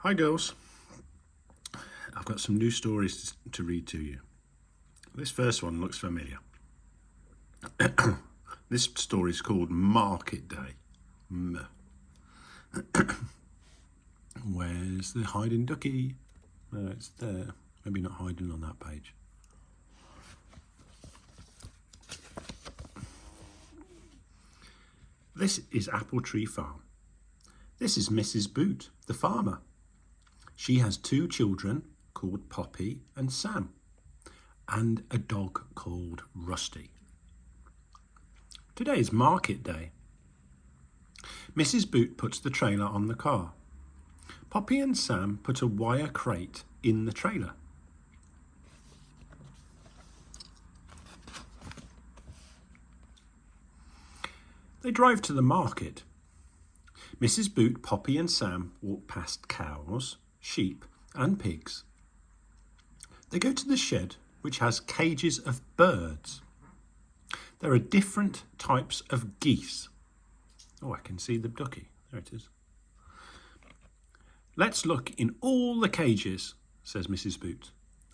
Hi girls, I've got some new stories to read to you. This first one looks familiar. This story is called Market Day. Where's the hiding ducky? It's there, maybe not hiding on that page. This is Apple Tree Farm. This is Mrs. Boot, the farmer. She has two children called Poppy and Sam, and a dog called Rusty. Today is market day. Mrs. Boot puts the trailer on the car. Poppy and Sam put a wire crate in the trailer. They drive to the market. Mrs. Boot, Poppy and Sam walk past cows, sheep and pigs. They go to the shed, which has cages of birds. There are different types of geese. Oh, I can see the ducky. There it is. Let's look in all the cages, says Mrs. Boot.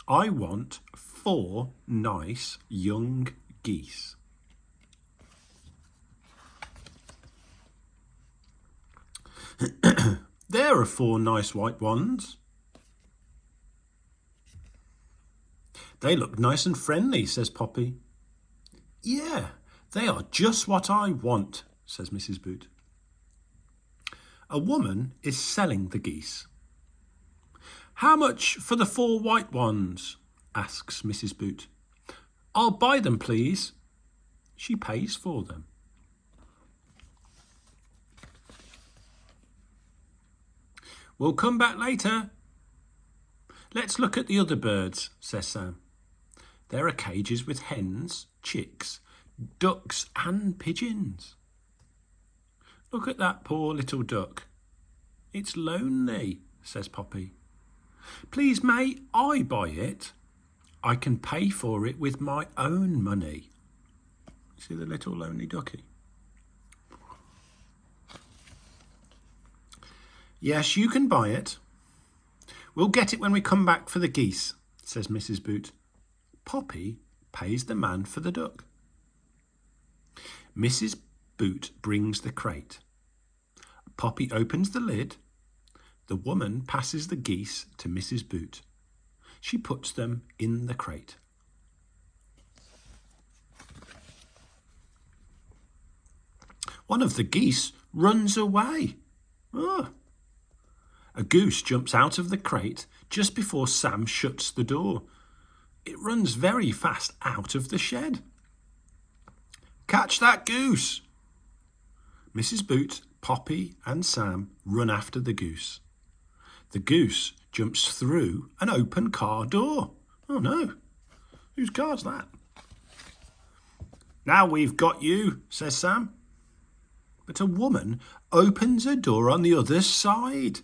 I want 4 nice young geese. There are 4 nice white ones. They look nice and friendly, says Poppy. Yeah, they are just what I want, says Mrs. Boot. A woman is selling the geese. How much for the 4 white ones? Asks Mrs. Boot. I'll buy them, please. She pays for them. We'll come back later. Let's look at the other birds, says Sam. There are cages with hens, chicks, ducks and pigeons. Look at that poor little duck. It's lonely, says Poppy. Please, may I buy it? I can pay for it with my own money. See the little lonely ducky? Yes, you can buy it. We'll get it when we come back for the geese, says Mrs. Boot. Poppy pays the man for the duck. Mrs. Boot brings the crate. Poppy opens the lid. The woman passes the geese to Mrs. Boot. She puts them in the crate. One of the geese runs away. Oh. A goose jumps out of the crate just before Sam shuts the door. It runs very fast out of the shed. Catch that goose! Mrs. Boot, Poppy and Sam run after the goose. The goose jumps through an open car door. Oh no, whose car's that? Now we've got you, says Sam. But a woman opens a door on the other side.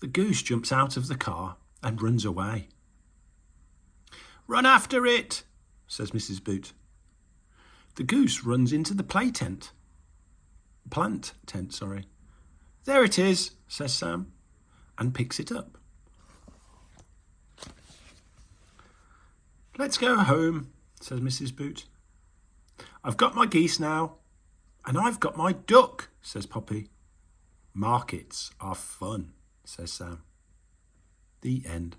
The goose jumps out of the car and runs away. Run after it, says Mrs. Boot. The goose runs into the plant tent. There it is, says Sam, and picks it up. Let's go home, says Mrs. Boot. I've got my geese now, and I've got my duck, says Poppy. Markets are fun, says Sam. The end.